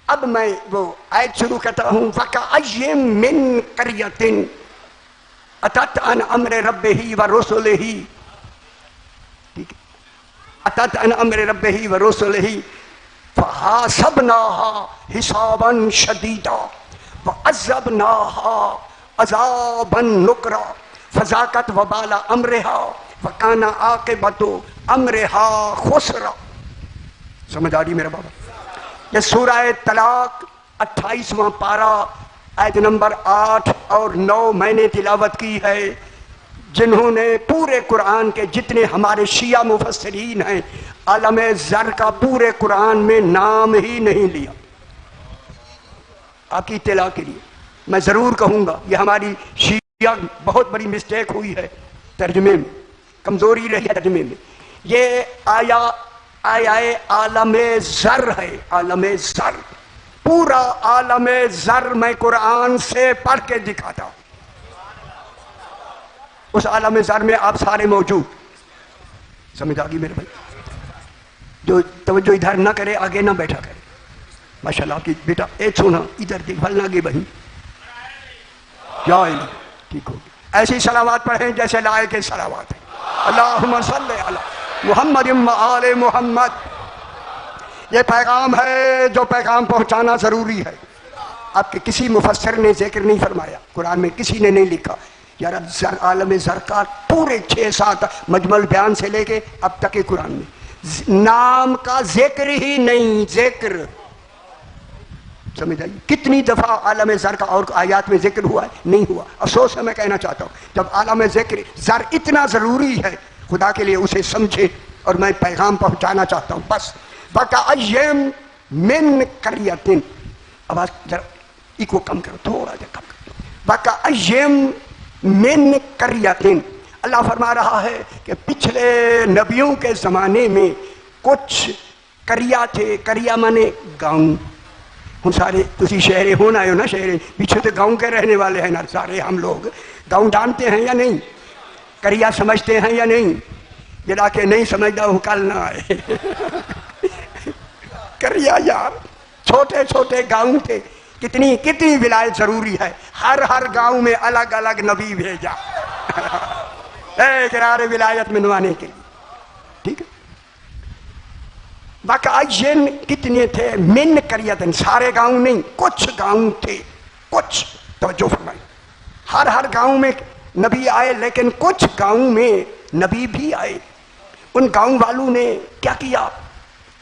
अब मैं वो आयत शुरू करता हूँ। वकअय्यिम मिन क़रयतिन अतत अन अम्रि रब्बिही व रुसुलिही, ठीक है, अतत अन अम्रि रब्बिही व रुसुलिही फहासबनाहा हिसाबन शदीदा व अज़बनाहा अज़ाबन नुकरा फज़ाक़त वबाला अम्रिहा व काना आक़िबतु अम्रिहा खुसरा। समझ आ रही मेरा बाबा? ये सूरह तलाक 28वां पारा आयत नंबर 8 और 9 मैंने तिलावत की है। जिन्होंने पूरे कुरान के जितने हमारे शिया मुफस्सिरीन हैं, आलम ज़र का पूरे कुरान में नाम ही नहीं लिया। आपकी इत्तला के लिए मैं ज़रूर कहूँगा, ये हमारी शिया बहुत बड़ी मिस्टेक हुई है तर्जुमे में, कमज़ोरी रही है तर्जुमे में। ये आया आलम ज़र है, आलम ज़र, पूरा आलम ज़र मैं कुरान से पढ़ के दिखाता हूँ। उस आलम ज़र में आप सारे मौजूद। समझ आ गई मेरे भाई? जो तवज्जो इधर ना करे आगे ना बैठा करे। माशाल्लाह आपकी बेटा ए सुना इधर देख भल ना गे बही या ठीक होगी। ऐसी सलावात पढ़ें जैसे लाए के सलावात है। अल्लाहुम्मा सल्ली अला मुहम्मद व आले मुहम्मद। ये पैगाम है जो पैगाम पहुंचाना जरूरी है। आपके किसी मुफस्सिर ने जिक्र नहीं फरमाया, कुरान में किसी ने नहीं लिखा यार आलम ज़र का पूरे 6-7 मजमल बयान से लेके अब तक के कुरान में नाम का जिक्र ही नहीं। जिक्र समझ आइए कितनी दफा आलम ज़र का और आयात में जिक्र हुआ है? नहीं हुआ। अफसोस है, मैं कहना चाहता हूँ जब आलम ज़िक्र ज़र इतना जरूरी है खुदा के लिए उसे समझे, और मैं पैगाम पहुंचाना चाहता हूँ बस। वकअय्यिम मिन क़रयतिन, आवाज जरा इको कम करो, थोड़ा सा कम करो। वकअय्यिम मिन क़रयतिन, अल्लाह फरमा रहा है कि पिछले नबियों के ज़माने में कुछ करिया थे। करिया माने गाँव। हम सारे तुसी शहरे होना आयो ना, शहरे पीछे तो गाँव के रहने वाले हैं ना सारे हम लोग। गाँव जानते हैं या नहीं? करिया समझते हैं या नहीं? जरा के नहीं समझता हूँ कल ना आए। करिया यार छोटे छोटे गाँव थे। कितनी कितनी विलायत जरूरी है। हर गांव में अलग अलग नबी भेजा इकरार विलायत मिलवाने के लिए, ठीक है। वकअय्यिन कितने थे? मिन क़रयतिन, सारे गांव नहीं, कुछ गांव थे। कुछ तवज्जो फरमाइए, हर गांव में नबी आए, लेकिन कुछ गांव में नबी भी आए। उन गांव वालों ने क्या किया?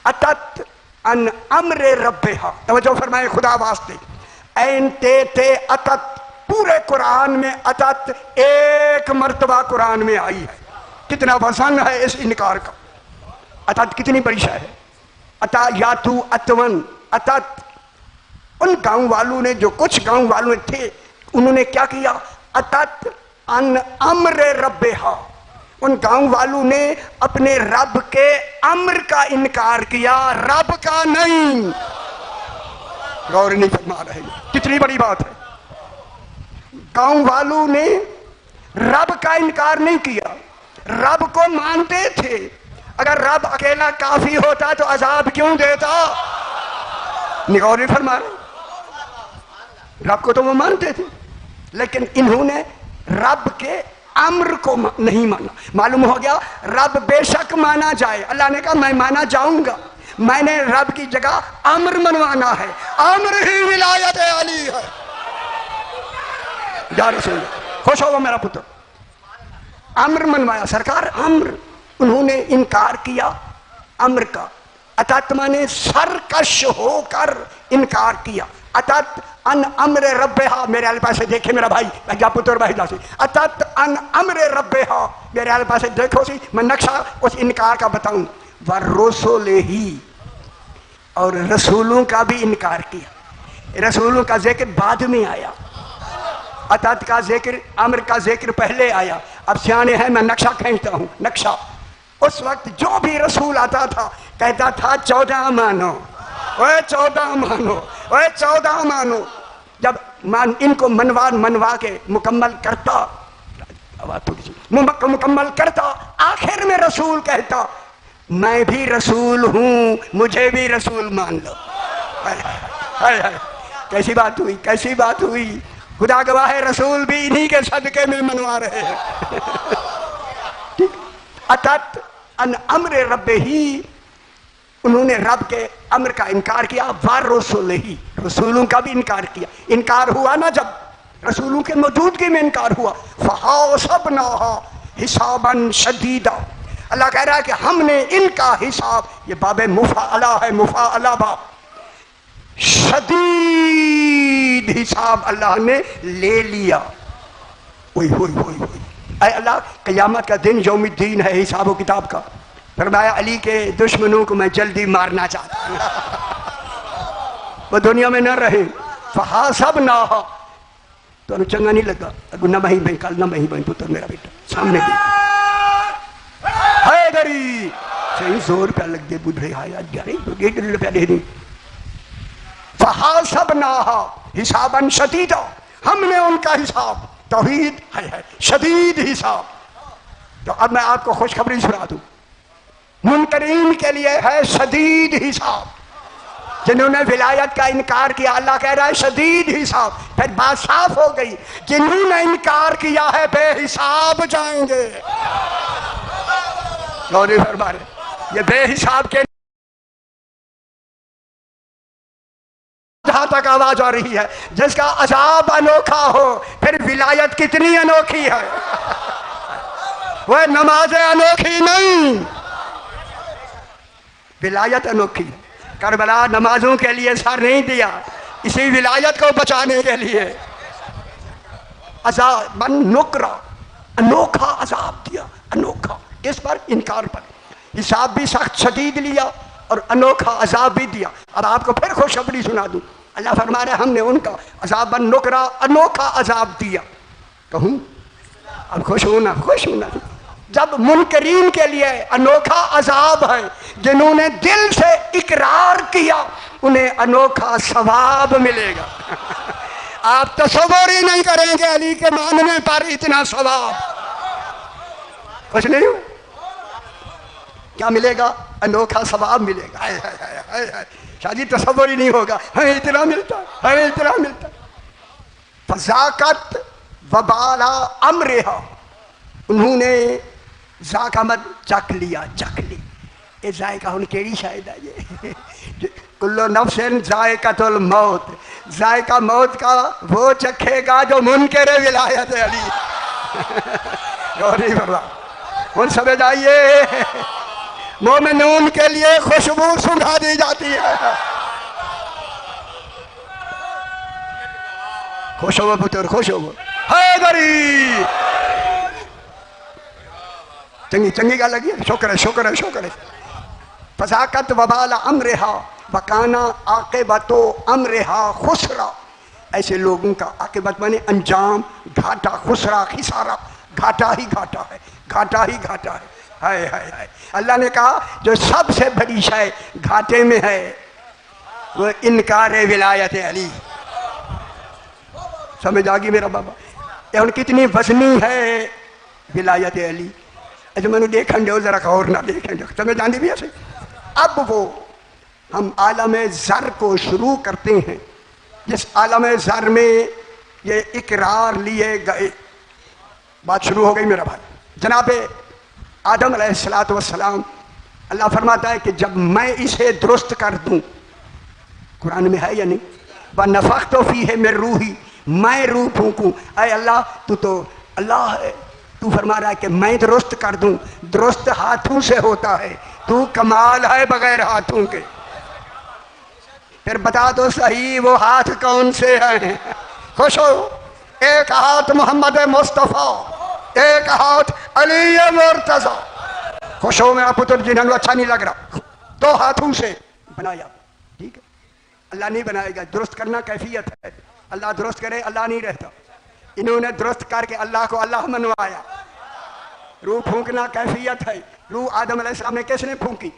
अतत अन अम्रे रब्बिहा, तवज्जो फरमाए खुदा वास्ते। ऐन ते अतत, पूरे कुरान में अतत एक मर्तबा कुरान में आई है। कितना वजन है इस इनकार का। अतत कितनी बड़ी शय है। अता यातू अतवन, अतत। उन गांव वालों ने, जो कुछ गांव वालों थे, उन्होंने क्या किया? अतत अन अम्रे रब्बिहा, उन गांव वालों ने अपने रब के अम्र का इनकार किया, रब का नहीं। गौर नहीं फरमा रहे, कितनी बड़ी बात है। गांव वालों ने रब का इनकार नहीं किया, रब को मानते थे। अगर रब अकेला काफी होता तो अजाब क्यों देता? गौर नहीं फरमा रहे। रब को तो वो मानते थे, लेकिन इन्होंने रब के अम्र को नहीं माना। मालूम हो गया रब बेशक माना जाए। अल्लाह ने कहा मैं माना जाऊंगा, मैंने रब की जगह अम्र मनवाना है। अम्र ही विलायत अली है। जा रसूल, खुश होगा मेरा पुत्र। अम्र मनवाया सरकार, अम्र। उन्होंने इनकार किया अम्र का। अतत माने सरकश होकर इनकार किया। अतत अन अम्रे रब्बिहा, मेरे आले पास देखे मेरा भाई जा पुत्र भाई दासी। अतत अन अम्रे रब्बिहा, मेरे आले पास देखो सी, मैं नक्शा उस इनकार का बताऊं। व रसूलिही, और रसूलों का भी इनकार किया। रसूलों का जिक्र बाद में आया, अतत का जिक्र, अम्र का जिक्र पहले आया। अब सियाने हैं, मैं नक्शा खींचता हूं। नक्शा, उस वक्त जो भी रसूल आता था कहता था 14 मानो, ओए 14 मानो, ओए 14 मानो। जब इनको मनवा के मुकम्मल करता, आवाज थोड़ी सी, मुकम्मल करता, आखिर में रसूल कहता मैं भी रसूल हूं, मुझे भी रसूल मान लो। हाय हाय, कैसी बात हुई, कैसी बात हुई। खुदा गवाह है, रसूल भी इन्हीं के सदके में मनवा रहे हैं। अतत अन अम्र रब ही, उन्होंने रब के अम्र का इनकार किया। वार रसूल ही, रसूलों का भी इनकार किया। इनकार हुआ ना, जब रसूलों के मौजूदगी में इनकार हुआ। फहासबना हिसाबन शदीदा, अल्लाह कह रहा है कि हमने इनका हिसाब, ये बाबे मुफाअला है, मुफाअला बाब, शदीद हिसाब अल्लाह ने ले लिया। ओए होए होए होए, ऐ अल्लाह, क़यामत का दिन यौमुद्दीन है, हिसाब व किताब का। फरमाया अली के दुश्मनों को मैं जल्दी मारना चाहता हूं, वो दुनिया में न रहे। फहासबना, तो चंगा नहीं लगा, अगु न मही भाई, कल न मही भाई, पुत्र मेरा बेटा सामने भी है दरी सही, 100 रुपया लग दे बुढ़े, हाय रुपया दे दी। फहासबना हिसाबन शदीदा, हमने उनका हिसाब, तौहीद है शदीद हिसाब। तो अब मैं आपको खुशखबरी सुना दूं, मुनकरीन के लिए है शदीद हिसाब। जिन्होंने विलायत का इनकार किया, अल्लाह कह रहा है शदीद हिसाब। फिर बात साफ हो गई, जिन्होंने इनकार किया है बेहिसाब जाएंगे। गौरी फरमा रहे, ये बेहिसाब के जहां तक आवाज आ रही है, जिसका अजाब अनोखा हो, फिर विलायत कितनी अनोखी है। वह नमाजें अनोखी नहीं, विलायत अनोखी है। करबला नमाजों के लिए सर नहीं दिया, इसी विलायत को बचाने के लिए अजाब नुकरा, अनोखा अजाब दिया, अनोखा। इस पर इनकार पर हिसाब भी सख्त शदीद लिया और अनोखा अजाब भी दिया। अब आपको फिर खुशखबरी सुना दूं, अल्लाह फरमा रहे हमने उनका अजाब नुकरा, अनोखा अजाब दिया। कहूं अब खुश होना, खुश होना। जब मुनकरीन के लिए अनोखा अजाब है, जिन्होंने दिल से इकरार किया उन्हें अनोखा सवाब मिलेगा। आप तसव्वुर ही नहीं करेंगे अली के मानने पर इतना सवाब। कुछ नहीं, क्या मिलेगा? अनोखा सवाब मिलेगा। हाय हाय हाय हाय हाय, शादी तसव्वुर ही नहीं होगा, हमें इतना मिलता, हमें इतना मिलता। फज़ाकत वबाला अमरिहा, उन्होंने जाका मत चख लिया, चख ली। ये जायका हुन केड़ी शायद है ये कुल्लो नफ्सिन जायकातुल मौत, जायका मौत का वो चखेगा जो मुनकर विलायत अली। गौरी बाबा उन समझ आइए, मोमिनून के लिए खुशबू सुंघा दी जाती है। खुश हो पुत्र, खुश हो। हैदरी चंगी चंगी गल लगी, शुक्र है, शुक्र है, शुक्र है। फज़ाकत वबाला अमरिहा वकाना आक़िबतो अमरिहा खुसरा, ऐसे लोगों का आक़िबत माने अंजाम घाटा, खुसरा खिसारा, घाटा ही घाटा है, घाटा ही घाटा है। हाय हाय हाय, अल्लाह ने कहा जो सबसे बड़ी शय घाटे में है वो इनकार विलायत अली। समझ आ गई मेरा बाबा? ये कितनी वजनी है विलायत अली। अच्छा मैंने देखन दो जरा, और ना देखें दो, समझ आंदी भी ऐसे। अब वो हम आलम ज़र को शुरू करते हैं, जिस आलम ज़र में ये इकरार लिए गए। बात शुरू हो गई मेरा भाई। जनाब आदम अलैहिस्सलातु वस्सलाम, अल्लाह फरमाता है कि जब मैं इसे दुरुस्त कर दूं, कुरान में है या नहीं, व नफ़ख्तु फ़ीहि मिन रूही, मैं रूह फूंकूं। अय अल्लाह तू तो अल्लाह है, तू फरमा रहा है कि मैं दुरुस्त कर दूं। दुरुस्त हाथों से होता है, तू कमाल है बगैर हाथों के। फिर बता दो सही वो हाथ कौन से हैं? खुश हो, एक हाथ मोहम्मद मुस्तफ़ा, एक हाथ अली मुर्तज़ा। खुश हो मेरा पुत्र, जिन्हें अच्छा नहीं लग रहा, दो हाथों से बनाया, ठीक है। अल्लाह नहीं बनाएगा, दुरुस्त करना कैफियत है। अल्लाह दुरुस्त करे, अल्लाह नहीं रहता। इन्होंने दुरुस्त करके अल्लाह को अल्लाह मनवाया। रूह फूंकना कैफियत है। रूह आदम अलैहिस्सलाम ने किसने फूंकी?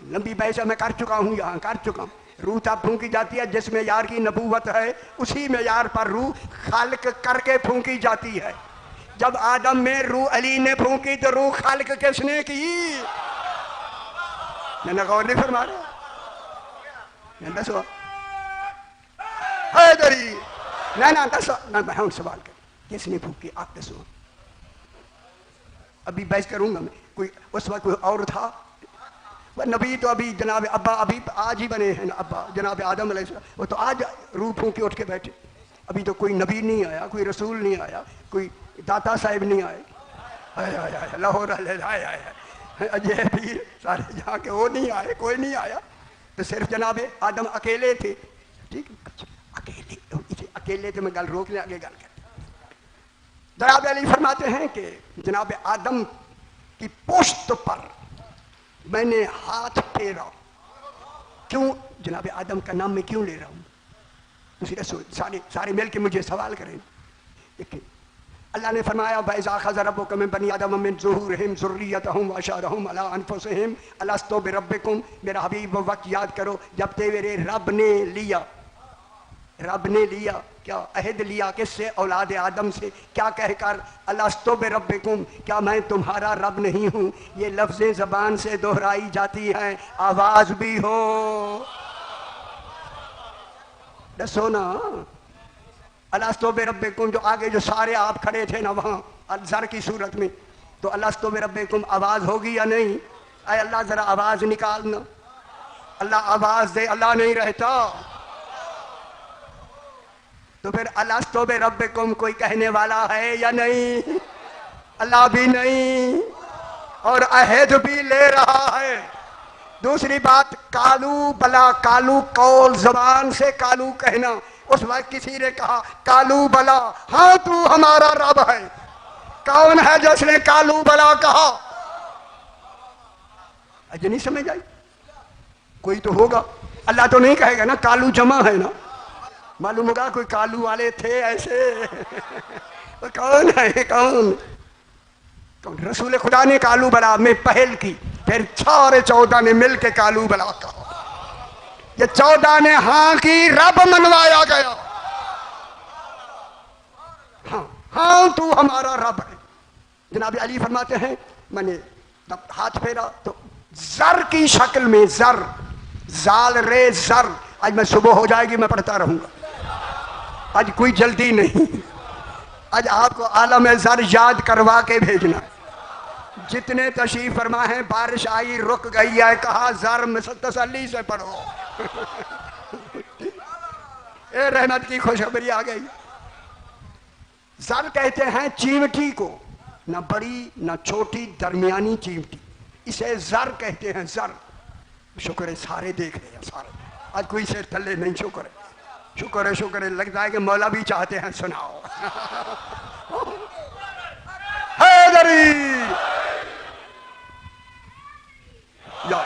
लंबी बहस मैं कर चुका हूँ, यहाँ कर चुका हूँ। रूह तब फूंकी जाती है जिस मेयार की नबूवत है, उसी मेयार पर रूह खाल्क करके फूंकी जाती है। जब आदम में रूह अली ने फूंकी तो रूह खाल्क किसने की? मैंने गौर नहीं फरमा रहा, हैदरी ना दस ना मैं सवाल कर किसने फूकी आप दसो। अभी बहस करूंगा मैं। कोई उस वक्त कोई और था वह नबी तो अभी जनाब अब्बा अभी आज ही बने हैं अब्बा जनाब आदम अलैहिस्सलाम, वो तो आज रूह फूंक के उठ के बैठे। अभी तो कोई नबी नहीं आया, कोई रसूल नहीं आया, कोई दाता साहिब नहीं आए। लाहौर अजय पीर सारे जहाँ के वो नहीं आए, कोई नहीं आया। तो सिर्फ जनाब आदम अकेले थे। ठीक अकेले थे। मैं गल रोक ले आगे गल कर। जनाब अली फरमाते हैं कि जनाब आदम की पुश्त पर मैंने हाथ फेरा। क्यों जनाब आदम का नाम मैं क्यों ले रहा हूं? सारे मिल के मुझे सवाल करें। देखिए अल्लाह ने फरमाया बैज़ा ख़ज़ रब्बुका मिन बनी आदम मिन ज़ुहूरिहिम ज़ुर्रियतहुम व अशहदहुम अला अनफुसिहिम अलस्तु बिरब्बिकुम। मेरा हबीब वो वक्त याद करो जब तेरे रब ने लिया क्या अहद लिया किससे? औलाद आदम से। क्या कहकर? अलस्तु बिरब्बिकुम, क्या मैं तुम्हारा रब नहीं हूँ? ये लफ्ज़ें ज़बान से दोहराई जाती हैं, आवाज़ भी हो। दसो ना अलस्तु बिरब्बिकुम। जो आगे जो सारे आप खड़े थे ना वहाँ अज़र की सूरत में, तो अलस्तु बिरब्बिकुम आवाज़ होगी या नहीं? अरे अल्लाह ज़रा आवाज़ निकालना। अल्लाह आवाज़ दे, अल्लाह नहीं रहता। तो फिर अलस्तु बिरब्बिकुम कोई कहने वाला है या नहीं? अल्लाह भी नहीं और अहद भी ले रहा है। दूसरी बात कालू बला, कालू कौल जबान से कालू कहना। उस वक्त किसी ने कहा कालू बला, हाँ तू हमारा रब है। कौन है जिसने कालू बला कहा? अजय नहीं समझ आई? कोई तो होगा। अल्लाह तो नहीं कहेगा ना, कालू जमा है ना। मालूम होगा कोई कालू वाले थे ऐसे। कौन है? कौन? रसूल खुदा ने कालू बला में पहल की, फिर सारे 14 ने मिल के कालू बला कहा। ये 14 ने हाँ की, रब मनवाया गया। हाँ तू हमारा रब है। जनाब अली फरमाते हैं मैंने तब हाथ फेरा तो जर की शक्ल में, जर जाल रे जर। आज मैं सुबह हो जाएगी मैं पढ़ता रहूंगा, आज कोई जल्दी नहीं। आज आपको आलम जर याद करवा के भेजना। जितने तशरीफ फरमा है, बारिश आई रुक गई है, कहा जर में तसल्ली से पढ़ो। ए रहमत की खुशखबरी आ गई। जर कहते हैं चीमटी को, ना बड़ी ना छोटी, दरमियानी चीमटी, इसे जर कहते हैं। जर शुक्र है सारे देख रहे हैं, सारे आज कोई से थल्ले नहीं। शुक्र है, शुक्र है, शुक्र है। लगता है कि मौला भी चाहते हैं सुनाओ। हैदरी या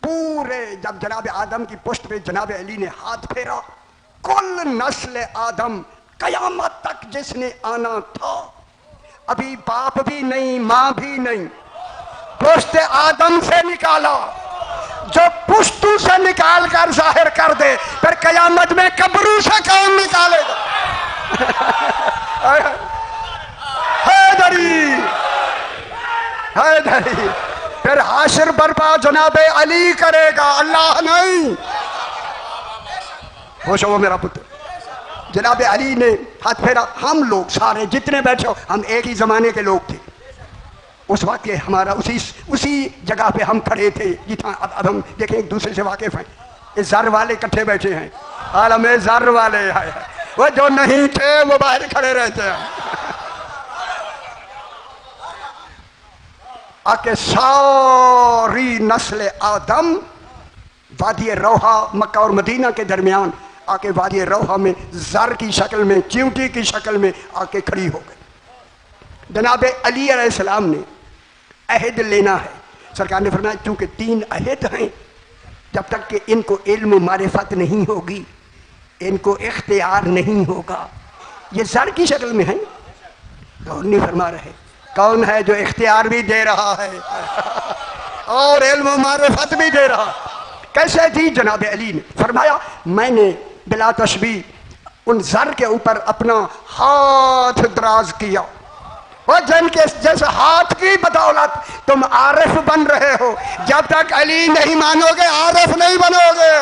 पूरे जब जनाब आदम की पुष्ट पे जनाब अली ने हाथ फेरा, कुल नस्ल आदम कयामत तक जिसने आना था, अभी बाप भी नहीं मां भी नहीं, पुष्ट आदम से निकाला। जो पुश्तू से निकाल कर जाहिर कर दे, फिर कयामत में कब्रू से कौन निकालेगा? हैदरी हैदरी। फिर हाशिर बर्पा जनाब अली करेगा, अल्लाह नहीं। होश हो मेरा पुत्र। जनाब अली ने हाथ फेरा। हम लोग सारे जितने बैठे हो, हम एक ही जमाने के लोग थे। उस वक्त हमारा उसी जगह पे हम खड़े थे जितना अब हम देखें एक दूसरे से वाकिफ हैं। इस जर वाले इकट्ठे बैठे हैं, आलम जर वाले हैं। वो जो नहीं थे वो बाहर खड़े रहते हैं। आके सारी नस्ल आदम वादी रोहा, मक्का और मदीना के दरमियान आके वादी रोहा में जर की शक्ल में, चिमटी की शक्ल में आके खड़ी हो गई। जनाब अली अलैहिस्सलाम ने अहद लेना है। सरकार ने फरमाया क्योंकि 3 अहद हैं, जब तक कि इनको इल्म मारिफत नहीं होगी, इनको इख्तियार नहीं होगा। ये जर की शक्ल में है। गौर नहीं फरमा रहे। कौन है जो इख्तियार भी दे रहा है और इल्म मारिफत भी दे रहा? कैसे थी? जनाब अली ने फरमाया मैंने बिला तशबीह उन जर के ऊपर अपना हाथ दराज किया, वो जिनके जैसे हाथ की बदौलत तुम आरिफ बन रहे हो, जब तक अली नहीं मानोगे आरिफ नहीं बनोगे।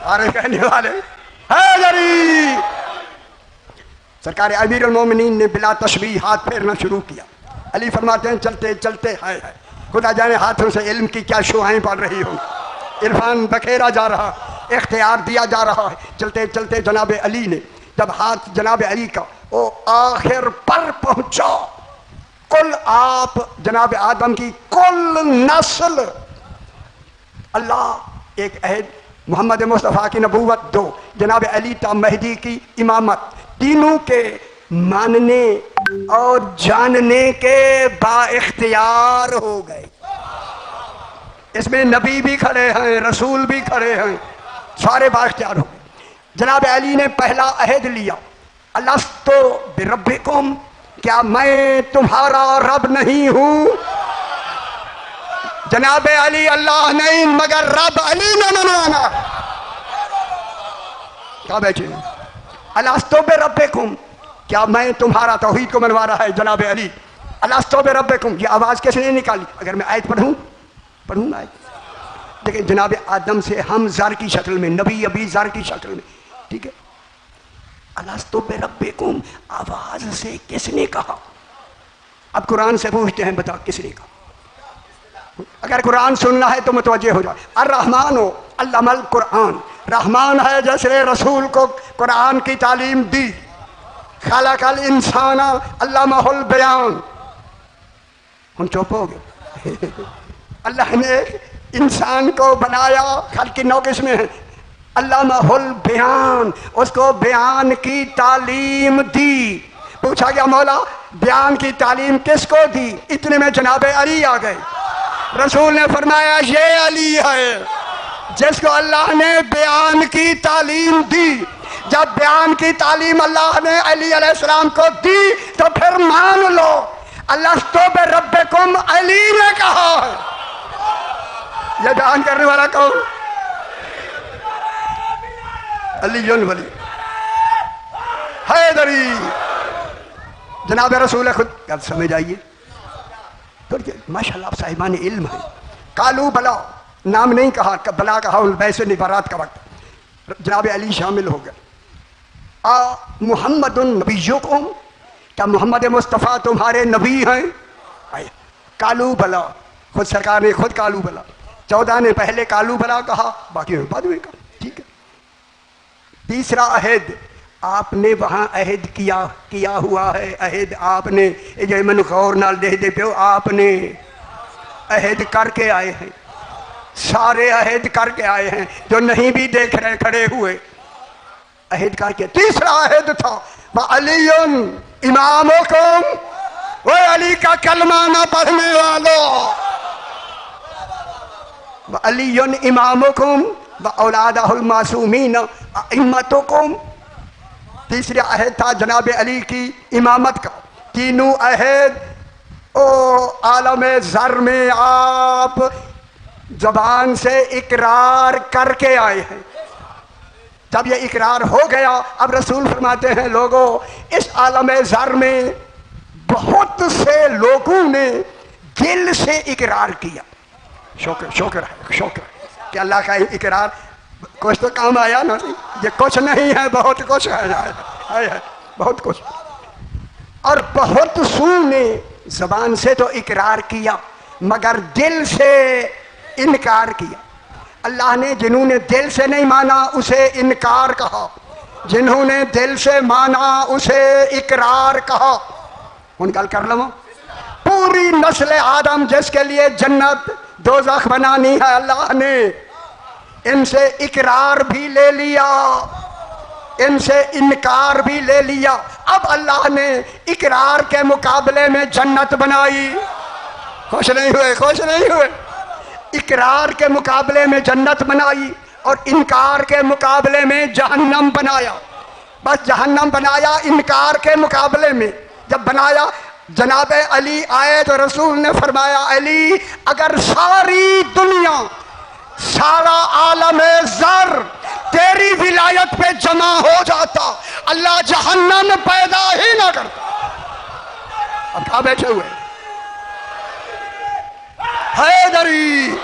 आरिफ कहने वाले है जरी। सरकार अमीर उल मोमिनीन ने बिला तशबीह हाथ फेरना शुरू किया। अली फरमाते हैं चलते चलते हाय खुदा जाने हाथों से इल्म की क्या शोहाएं पड़ रही हो, इरफान बखेरा जा रहा, इख्तियार दिया जा रहा है। चलते चलते जनाब अली ने जब हाथ जनाब अली का वो आखिर पर पहुंचा, कुल आप जनाब आदम की कुल नस्ल, अल्लाह एक अहद, मोहम्मद मुस्तफ़ा की नबूवत 2, जनाब अली ता महदी की इमामत, तीनों के मानने और जानने के बाइख्तियार हो गए। इसमें नबी भी खड़े हैं, रसूल भी खड़े हैं, सारे बाइख्तियार हो गए। जनाब अली ने पहला अहद लिया, अलस्तो बिरब्बिकुम, क्या मैं तुम्हारा रब नहीं हूं? जनाब अली अल्लाह नहीं मगर रब अली ने मनाना। क्या बैठे अलस्तो बिरब्बिकुम, क्या मैं तुम्हारा, तौहीद को मनवा रहा है जनाब अली। अलस्तो बिरब्बिकुम, ये आवाज कैसे निकाली? अगर मैं आयत पढ़ूंगा आयत। देखिए जनाब आदम से हम ज़र की शक्ल में, नबी अभी ज़र की शक्ल में, ठीक है। अलस्तो बिरब्बिकुम आवाज से किसने कहा? अब कुरान से पूछते हैं, बता किसने कहा? अगर कुरान सुनना है तो मुतवज्जे हो जाए। अर्रहमान हो अल्लमल कुरान, रहमान है जैसे रसूल को कुरान की तालीम दी। खलकल इंसाना अल्लमहुल बयान, हम चुप हो गए। अल्लाह ने इंसान को बनाया, खल्क की 9 किस्में हैं, अल्लमहुल बयान, उसको बयान की तालीम दी। पूछा गया मौला बयान की तालीम किसको दी? इतने में जनाब अली आ गए। रसूल ने फरमाया ये अली है जिसको अल्लाह ने बयान की तालीम दी। जब बयान की तालीम अल्लाह ने अली अलैहिस्सलाम को दी तो फिर मान लो अलस्तो बिरब्बिकुम अली ने कहा है। यह बयान करने वाला कौन? अलीयुन वली हैदरी, जनाब रसूल खुद। अब समझ आइए तो माशाल्लाह साहिबान इल्म है। कालू बला नाम नहीं कहा, बला कहा वैसे नहीं, बारात का वक्त जनाब अली शामिल हो गए। मुहम्मदुन नबियुकुम, क्या मोहम्मद मुस्तफ़ा तुम्हारे नबी हैं? कालू बला, खुद सरकार ने खुद कालू बला, 14 ने पहले कालू बला कहा, बाकी बाद में कहा, ठीक है। तीसरा अहद आपने वहां अहद किया हुआ है। अहद आपने जो मन गौर नाल दे पे आपने अहद करके आए हैं, सारे अहद करके आए हैं, जो नहीं भी देख रहे खड़े हुए अहद करके। तीसरा अहद था व अलीयुन इमामुकुम, वो अली का कलमा ना पढ़ने वालों, व अलीयुन इमामुकुम व औलादहुल मासूमीन अइम्मतुकुम। तीसरा अहद था जनाब अली की इमामत का। तीनों अहद ओ आलम ज़र में आप जबान से इकरार करके आए हैं। जब ये इकरार हो गया, अब रसूल फरमाते हैं लोगों इस आलम ज़र में बहुत से लोगों ने दिल से इकरार किया। शुक्र है कि अल्लाह का इकरार कुछ तो काम आया ना, ये कुछ नहीं है, बहुत कुछ है बहुत कुछ। और बहुत सू ने जबान से तो इकरार किया मगर दिल से इनकार किया। अल्लाह ने जिन्होंने दिल से नहीं माना उसे इनकार कहा, जिन्होंने दिल से माना उसे इकरार कहा। उन गल कर लो, पूरी नस्ल आदम जिसके लिए जन्नत दोज़ख बनानी है, अल्लाह ने इनसे इकरार भी ले लिया, इनसे इनकार भी ले लिया। अब अल्लाह ने इकरार के मुकाबले में जन्नत बनाई। खुश नहीं हुए? इकरार के मुकाबले में जन्नत बनाई और इनकार के मुकाबले में जहन्नम बनाया। बस जहन्नम बनाया इनकार के मुकाबले में। जब बनाया जनाब अली आए तो रसूल ने फरमाया अली अगर सारी दुनिया, सारा आलम ज़र तेरी विलायत पे जमा हो जाता, अल्लाह जहन्नम पैदा ही ना करता। अब कहां बैठे हुए हैदरी,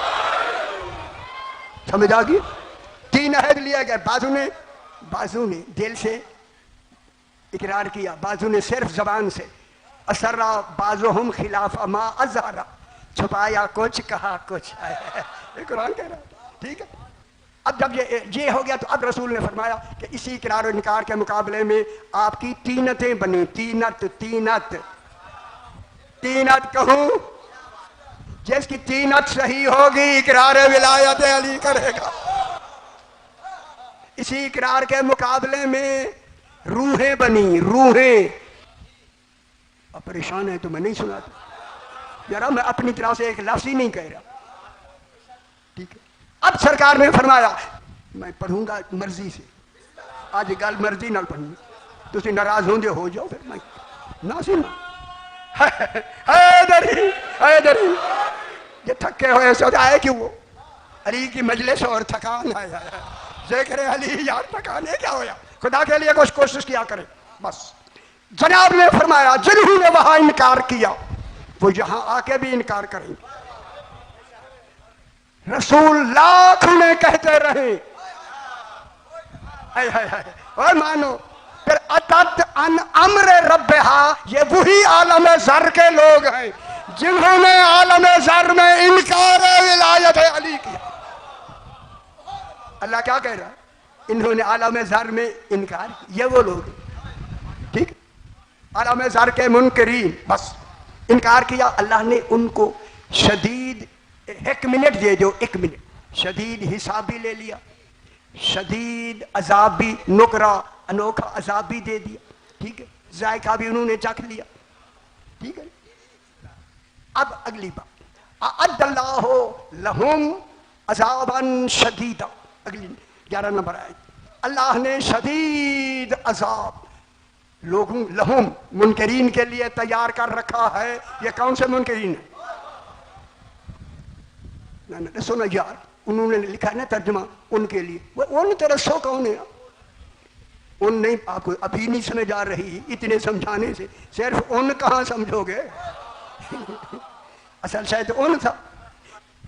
समझ आ गई? 3 अहद लिया गया। बाजू ने दिल से इकरार किया, बाजू ने सिर्फ जबान से। असर्रा बाजुहुम खिलाफ मा अज़हरा, छुपाया कुछ कहा कुछ। ये कुरान कह रहा है, ठीक है। अब जब ये हो गया तो अब रसूल ने फरमाया कि इसी इकरार और इनकार के मुकाबले में आपकी तीनतें बनी। तीनत कहूं, जिसकी तीनत सही होगी इकरार विलायत अली करेगा। इसी इकरार के मुकाबले में रूहें बनी, रूहें। अब परेशान है तो मैं नहीं सुनाता यारा, मैं अपनी तरह से एक लफ्ज़ ही नहीं कह रहा, ठीक है। अब सरकार ने फरमाया मैं पढ़ूंगा मर्जी से, आज गल मर्जी ना पढ़नी, तुम नाराज होंगे हो जाओ, फिर मैं ना सुना। हैदरी ये थके हुए सो आए क्यों? वो अली की मजलिस और थकान आया है, जिक्र अली यार थकान है क्या होया, खुदा के लिए कुछ कोशिश किया करे बस। जनाब ने फरमाया जिन्होंने वहां इनकार किया वो यहां आके भी इनकार करेंगे। रसूल लाख ने कहते रहे और मानो, फिर अतत अन अम्र रब्बिहा, ये वही आलम ज़र के लोग हैं जिन्होंने आलम ज़र में इनकार विलायत अली किया। अल्लाह क्या कह रहा है? इन्होंने आलम ज़र में इनकार, ये वो लोग, ठीक, आलम ज़र के मुनकरीन, बस इनकार किया। अल्लाह ने उनको शदीद, 1 मिनट दे दो, 1 मिनट, शदीद हिसाब भी ले लिया, शदीद अजाब भी, नुकरा अनोखा अजाब भी दे दिया, ठीक है, जायका भी उन्होंने चख लिया, ठीक है। अब अगली बात, अअद्दल्लाहु लहुम अज़ाबन शदीदा, अगली 11 नंबर आयत। अल्लाह ने शदीद अजाब लोगों, लहुम मुनकरीन के लिए तैयार कर रखा है। ये कौन से मुनकरीन है? ना सुनो यार, उन्होंने लिखा है ना तर्जुमा, उनके लिए। वो उन तरसो कौन है? उन नहीं, आपको अभी नहीं समझ आ रही इतने समझाने से, सिर्फ उन कहाँ समझोगे? असल शायद उन था।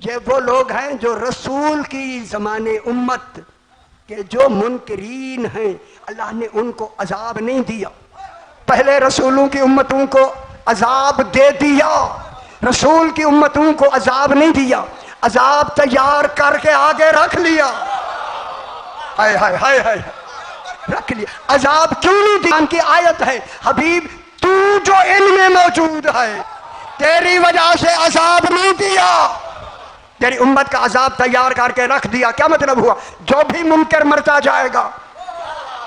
ये वो लोग हैं जो रसूल की ज़माने उम्मत के जो मुनकरीन हैं, अल्लाह ने उनको अजाब नहीं दिया, पहले रसूलों की उम्मतों को अजाब दे दिया, रसूल की उम्मतों को अजाब नहीं दिया, अजाब तैयार करके आगे रख लिया। हाय हाय हाय हाय, रख लिया। अजाब क्यों नहीं दिया? की आयत है, हबीब तू जो इनमें मौजूद है, तेरी वजह से अजाब नहीं दिया, तेरी उम्मत का अजाब तैयार करके रख दिया। क्या मतलब हुआ? जो भी मुनकर मरता जाएगा,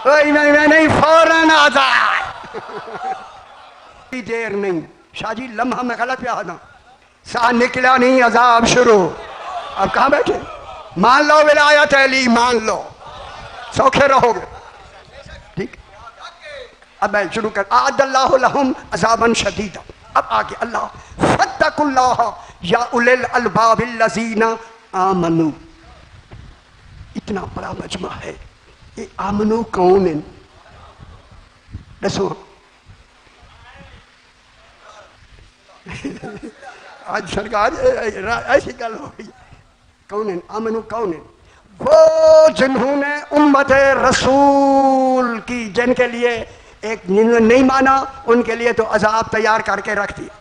नहीं फौरन अजाब, देर नहीं। शाहजी लम्हा में गलत पे आना, सा निकला नहीं अजाब शुरू। अब कहां बैठे? मान लो विलायत अली, मान लो, सौखे रहोगे, ठीक। अब मैं शुरू कर, अअद्दल्लाहु लहुम अज़ाबन शदीदा। अब आगे अल्लाह, फत्तकुल्लाह या उलिल अलबाबिल्लज़ीना आमनू। इतना बड़ा मजमा है। ये आमनू कौन है? दसो आज सरकार ऐसी गल हो गई। कौन है आमनू? कौन है? वो जिन्होंने उम्मत रसूल की, जिनके लिए एक जिन्होंने नहीं माना, उनके लिए तो अजाब तैयार करके रख दिया।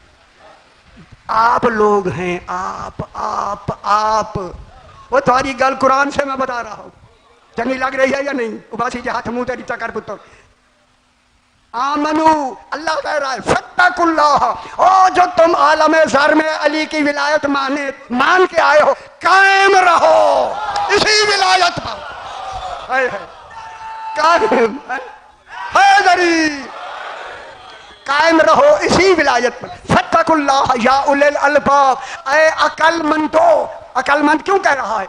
आप लोग हैं, आप वो तुम्हारी गल कुरान से मैं बता रहा हूं, चंगी लग रही है या नहीं? उबासी के हाथ मुंह तेरी चकर पुत्र। आमनू, अल्लाह कह रहा है फत्तकुल्लाह, ओ जो तुम आलम ज़र में अली की विलायत मान के आए हो, कायम रहो इसी विलायत पर। कायम हैदरी, कायम रहो इसी विलायत पर। फत्तकुल्लाह या उलिल अलबाब, ऐ अकलमंदो। अकलमंद क्यों कह रहा है?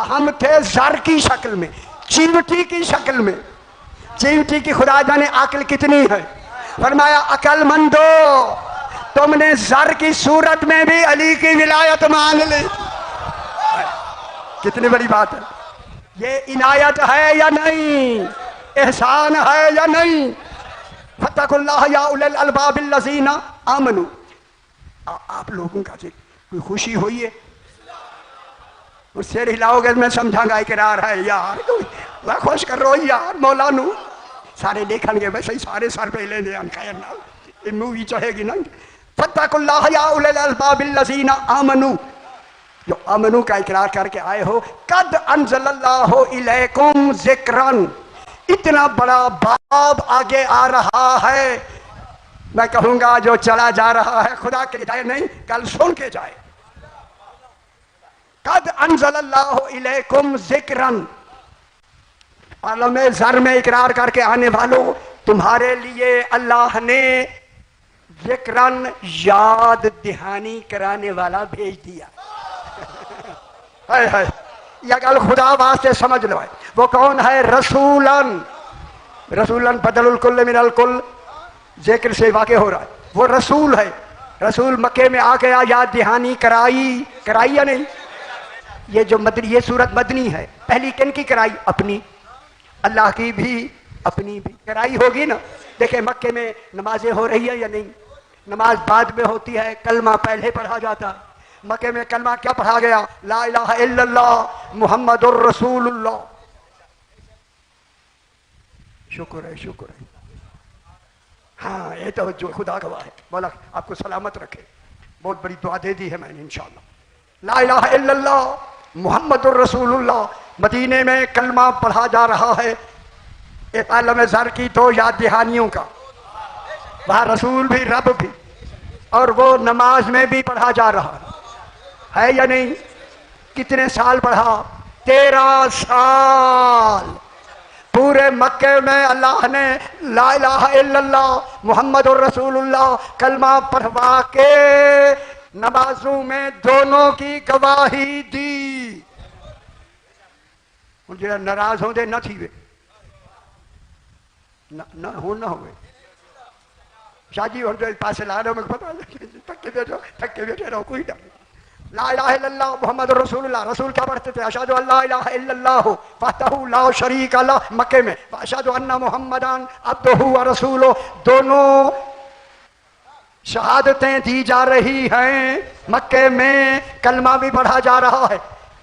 हम थे ज़र की शक्ल में, चींटी की शक्ल में, चींटी की खुदा जाने अकल कितनी है। फरमाया अकलमंदो, तुमने ज़र की सूरत में भी अली की विलायत मान ली। कितनी बड़ी बात है। ये इनायत है या नहीं, एहसान है या नहीं। फत्तकुल्लाह या उलिल अलबाबिल्लज़ीना आमनू। आप लोगों का कोई खुशी हुई है? उससे हिलाओगे मैं समझाऊंगा इकरार है यार, मैं खुश कर रो यार मौलानू। सारे लेखन के वैसे ही सारे सर पे ले ना, ये मूवी चढ़ेगी ना। फत्तकुल्लाह या उलिल अलबाबिल्लज़ीना आमनू, जो अमनू का इकरार करके आए हो। कद अंज़लल्लाहु इलैकुम ज़िक्रन, इतना बड़ा बाब आगे आ रहा है। मैं कहूंगा जो चला जा रहा है खुदा के हिदायत नहीं, कल सुन के जाए। कद अंज़लल्लाहु इलैकुम ज़िक्रन, आलम ज़र में इकरार करके आने वालों, तुम्हारे लिए अल्लाह ने ज़िक्रन, याद दहानी कराने वाला भेज दिया। है यह गल खुदा वास्ते समझ लो है। वो कौन है? रसूलन। रसूलन बदलुल कुल्ल मिनल कुल्ल, जिक्र से वाक़े हो रहा है। वो रसूल है। रसूल मक्के में आके याद दहानी कराई, कराई या नहीं? ये जो मदनी, ये सूरत मदनी है। पहली किन की कराई? अपनी, अल्लाह की भी, अपनी भी कराई होगी ना। देखे मक्के में नमाजें हो रही है या नहीं? नमाज बाद में होती है, कलमा पहले पढ़ा जाता है। मक्के में कलमा क्या पढ़ा गया? ला इलाहा इल्लल्लाह मुहम्मदुर रसूलुल्लाह। शुक्र है, शुक्र है। हाँ, ये तो जो खुदा गवाह है, बोला आपको सलामत रखे। बहुत बड़ी दुआ दे दी है मैंने इंशाअल्लाह। ला इलाहा इल्लल्लाह मुहम्मदुर रसूलुल्लाह। मदीने में कलमा पढ़ा जा रहा है, एक आलम ज़र की दो याद दहानियों का। वहाँ रसूल भी, रब भी, और वो नमाज में भी पढ़ा जा रहा है या नहीं? कितने साल पढ़ा? 13 साल। पूरे मक्के में अल्लाह ने ला इलाहा इल्लल्लाह मुहम्मदुर रसूलुल्लाह कलमा पढ़वा के नमाजों में दोनों की गवाही दी। जो नाराज होंगे न थी वे न हो न हुए शादी हो जाए पास ला रहे हो, मैं पता थक के बैठे रहो, कोई डर। ला इलाहा इल्लल्लाह मुहम्मदुर रसूलुल्लाह। रसूल क्या पढ़ते थे? अशहदु अल्ला इलाहा इल्लल्लाह वहदहु ला शरीका लह मक्के में, अशहदु अन्ना मुहम्मदन अब्दुहु व रसूलुहु। दोनों शहादतें दी जा रही हैं। मक्के में कलमा भी पढ़ा जा रहा है।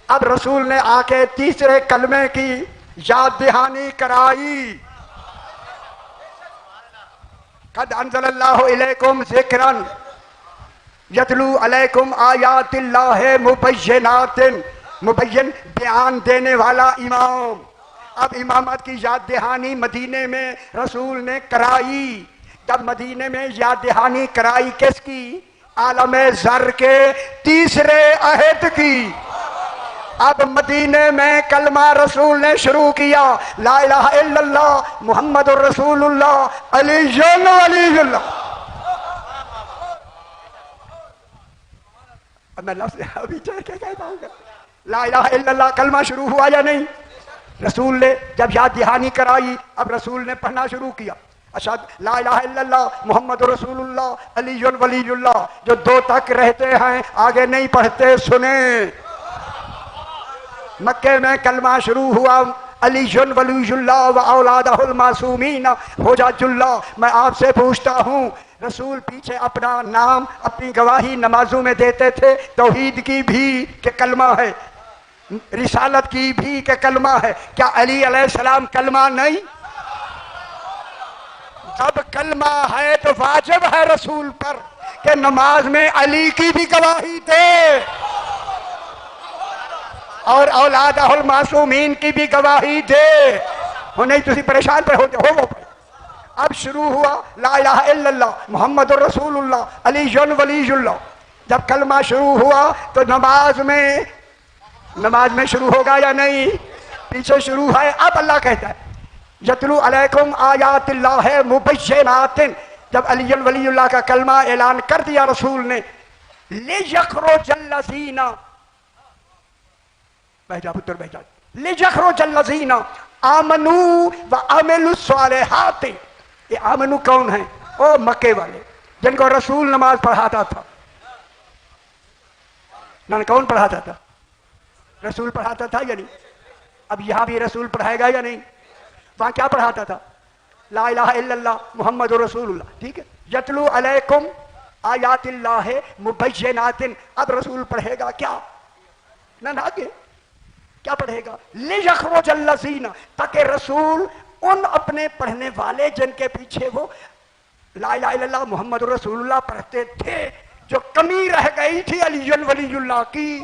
अब रसूल ने आके तीसरे कलमे की याद दहानी कराई। कद अंज़लल्लाहु इलैकुम ज़िक्रन यतलू अलैकुम आयातिल्लाहि मुबय्यिनातिन। मुबय्यिन बयान देने वाला इमाम। अब इमामत की याद दहानी मदीने में रसूल ने कराई। जब मदीने में याद दहानी कराई किसकी? आलम ज़र के तीसरे अहद की। अब मदीने में कलमा रसूल ने शुरू किया, ला इलाहा इल्लल्लाह मुहम्मदुर रसूलुल्लाह अलीयुन वलीयुल्लाह। अब मैं लफ्ज़ अभी क्या कहता हूँ, ला इलाहा इल्लल्लाह कलमा शुरू हुआ या नहीं? रसूल ने जब याद दहानी कराई, अब रसूल ने पढ़ना शुरू किया, अशहद ला इलाहा इल्लल्लाह मुहम्मदुर रसूलुल्लाह अलीयुन वलीयुल्लाह। जो दो तक रहते हैं आगे नहीं पढ़ते, सुने। मक्के में कलमा शुरू हुआ, अलीयुन वलीयुल्लाह व औलादहुल मासूमीन हुज्जतुल्लाह। मैं आपसे पूछता हूँ, रसूल पीछे अपना नाम, अपनी गवाही नमाजों में देते थे, तौहीद की भी के कलमा है, रिसालत की भी के कलमा है। क्या अली अलैहिस्सलाम कलमा नहीं? जब कलमा है तो वाजिब है रसूल पर कि नमाज में अली की भी गवाही दे और औलादहुल मासूमीन की भी गवाही दे। हो नहीं तुसी परेशान पे हो वो। अब शुरू हुआ ला इलाहा इल्लल्लाह मुहम्मदुर रसूलुल्लाह अलीयुन वलीयुल्लाह। जब कलमा शुरू हुआ तो नमाज में शुरू होगा या नहीं? पीछे शुरू है। अब अल्लाह कहता है यतलू अलैकुम आयातिल्लाहि मुबय्यिनातिन। जब अलीयुन वलीयुल्लाह का कलमा ऐलान कर दिया रसूल ने, लियखरुजल्लज़ीना, बैठा पुत्र बैठा, लियखरुजल्लज़ीना आमनू व अमिलुस्सालिहात। ये आमनू कौन है? ओ मक्के वाले जिनको रसूल नमाज पढ़ाता था। ना कौन पढ़ाता था? रसूल पढ़ाता था या नहीं? अब यहां भी रसूल पढ़ाएगा या नहीं? वहां क्या पढ़ाता था? ला इलाहा इल्लल्लाह मुहम्मदुर रसूलुल्लाह, ठीक है। यतलू अलैकुम आयातिल्लाह मुबय्यनातिन, अब रसूल पढ़ेगा क्या? ना आगे क्या पढ़ेगा? लियखरुजल्लज़ीना, ताकि रसूल उन अपने पढ़ने वाले जिनके पीछे वो ला इलाहा इल्लल्लाह मुहम्मदुर रसूलुल्लाह पढ़ते थे, जो कमी रह गई थी अलीयुल वलीयुल्लाह की,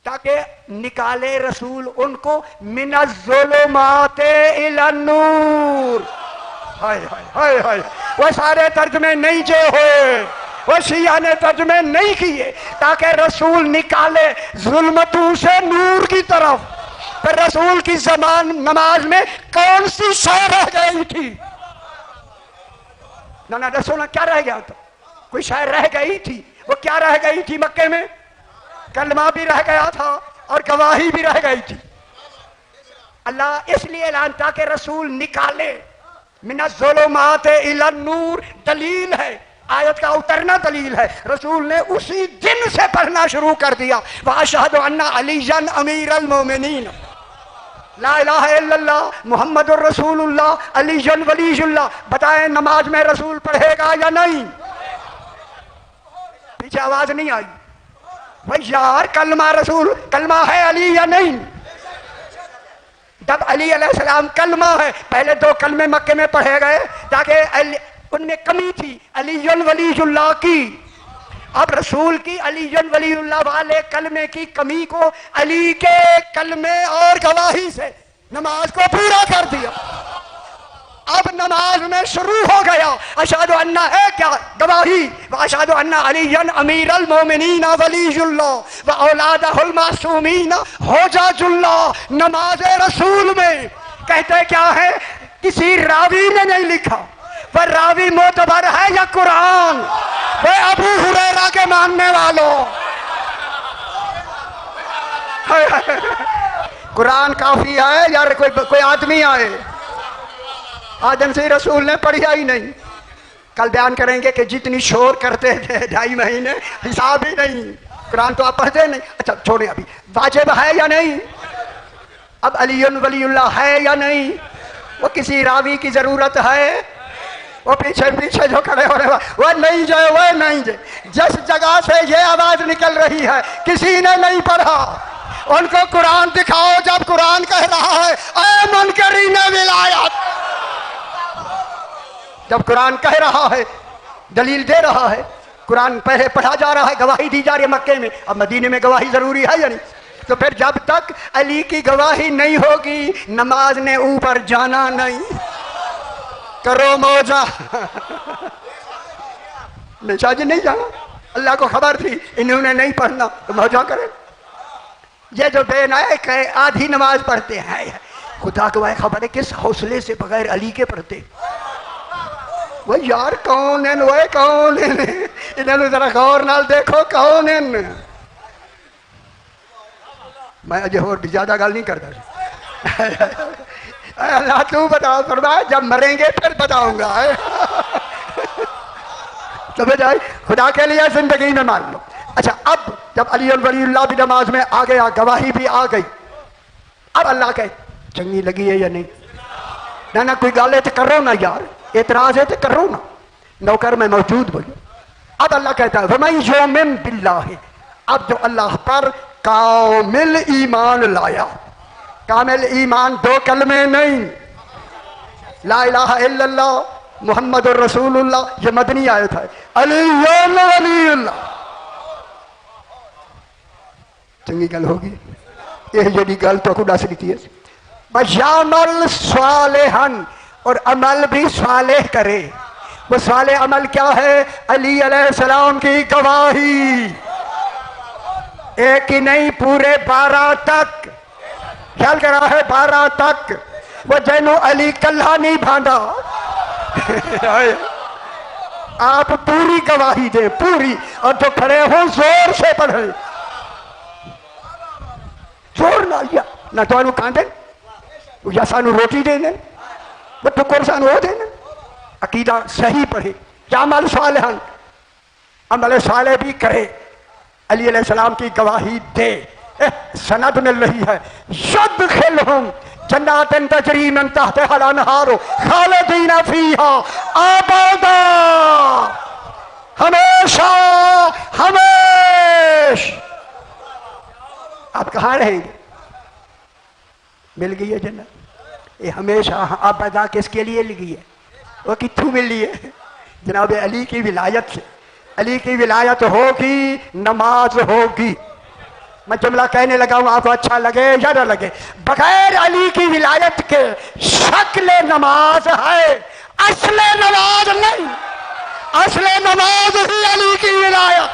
ताकि निकाले रसूल उनको मिनज़्ज़ुलुमाते इलन-नूर। हाय हाय हाय हाय, वो सारे तर्जमे नहीं जो हुए, वो शिया ने तर्जमे नहीं किए, ताकि रसूल निकाले जुल्मतों से नूर की तरफ। पर रसूल की जमान नमाज में कौन सी शय रह गई थी? ना रसूल क्या रह गया था? कोई शय रह गई थी? वो क्या रह गई थी? मक्के में कलमा भी रह गया था और गवाही भी रह गई थी। अल्लाह इसलिए ऐलान, ताकि रसूल निकाले मिनज़्ज़ुलुमाते इलन-नूर। दलील है, आयत का उतरना दलील है। रसूल ने उसी दिन से पढ़ना शुरू कर दिया, व अशहदु अन्ना अलीयन अमीरुल मोमिनीन, ला इलाहा इल्लल्लाह मुहम्मदुर रसूलुल्लाह अलीयन वलीयुल्लाह। बताएं नमाज में रसूल पढ़ेगा या नहीं? पीछे आवाज नहीं आई भाई यार, कलमा रसूल कलमा है अली या नहीं? जब अली अलैहिस्सलाम कलमा है, पहले 2 कलमे मक्के में पढ़े गए ताकि उनमें कमी थी अलीयुल वलीयुल्लाह की। अब रसूल की अलीयुल वलीयुल्लाह वाले कलमे की कमी को अली के कलमे और गवाही से नमाज को पूरा कर दिया। अब नमाज में शुरू हो गया अशहदु अन्ना है क्या? गवाही, व अशहदु अन्ना अलीयन अमीरुल मोमिनीन वलीयुल्लाह व औलादहुल मासूमीन हुज्जतुल्लाह। नमाज रसूल में कहते क्या है? किसी रावी ने नहीं लिखा, वह रावी मोतबर है या कुरान? वह अबू हुरैरा के मानने वालों, कुरान काफी है यार, कोई आदमी आए। आदम से रसूल ने पढ़ा ही नहीं। कल बयान करेंगे कि जितनी शोर करते थे 2.5 महीने, हिसाब ही नहीं। कुरान तो आप पढ़ते नहीं। अच्छा छोड़े, अभी वाजिब है या नहीं? अब अलीयुल वलीयुल्लाह है या नहीं? वो किसी रावी की जरूरत है? वो पीछे पीछे जो खड़े हो रहे वो नहीं जाए, वो नहीं जाए। जिस जगह से ये आवाज निकल रही है किसी ने नहीं पढ़ा, उनको कुरान दिखाओ जब कुरान कह रहा है ऐ मुनकरीन विलायत। जब कुरान कह रहा है, दलील दे रहा है, कुरान पहले पढ़ा जा रहा है, गवाही दी जा रही है मक्के में, अब मदीने में गवाही जरूरी है या नहीं? तो फिर जब तक अली की गवाही नहीं होगी नमाज ने ऊपर जाना नहीं। करो मौजा निशा जी नहीं जाना, अल्लाह को खबर थी इन्होंने नहीं पढ़ना तो मौजा करें। ये जो बेनायक है आधी नमाज पढ़ते हैं, खुदा को वह खबर है किस हौसले से बगैर अली के पढ़ते। वह यार कौन है, वह कौन है? इन्होंने जरा गौर नाल देखो कौन है। मैं अजय और भी ज्यादा गल नहीं करता। अल्लाह तू बताओ, फरमाया जब मरेंगे फिर बताऊंगा। समझ आई? खुदा के लिए जिंदगी में मान लो। अच्छा, अब जब अलीयुल वलीयुल्लाह भी नमाज में आ गया, गवाही भी आ गई, अब अल्लाह कहे चंगी लगी है या नहीं? ना कोई गाल है तो करो ना यार, एतराज है तो करो ना, नौकर में मौजूद बोलो। अब अल्लाह कहता है वमन युमिन बिल्लाह, अब जो अल्लाह पर कामिल ईमान लाया, कामिल ईमान 2 कलमे नहीं, ला इलाहा इल्लल्लाह मुहम्मदुर रसूलुल्लाह, ये मदनी आयत है। अलीयुल वलीयुल्लाह चंगी गल होगी, ये जड़ी गल तो खुदा से दी है। बयामल सालेहन, और अमल भी सालेह करे। वो साले अमल क्या है? अली अलैहिस्सलाम की गवाही, एक ही नहीं पूरे 12 तक। ख्याल करा है 12 तक। वो जैनो अली कल्ला नहीं भांदा। आप पूरी गवाही दे, पूरी, और जो खड़े हो जोर से पढ़े, जोर ना लिया ना तो कांदे या सानू रोटी देने, वो टुकर सानू हो देने। अकीदा सही पढ़े, या अमल सालेहन, अमल साले भी करे, अली अलैहिस्सलाम की गवाही दे। सनद मिल रही है, युद्ध खेलहुम जन्नातिन तजरी मिन तहतिहल अनहार खालिदीन फीहा अबदा, हमेशा हमेशा। आप कहाँ रहेंगे? मिल गई है जन्नत, ये हमेशा अबदा किसके लिए लगी है? वो कित्थू मिली है? जनाब अली की विलायत से। अली की विलायत होगी, नमाज होगी। मैं जुमला कहने लगा हूं, आपको अच्छा लगे या ना लगे, बगैर अली की विलायत के शक्ल नमाज है, असले नमाज नहीं। असले नमाज ही अली की विलायत।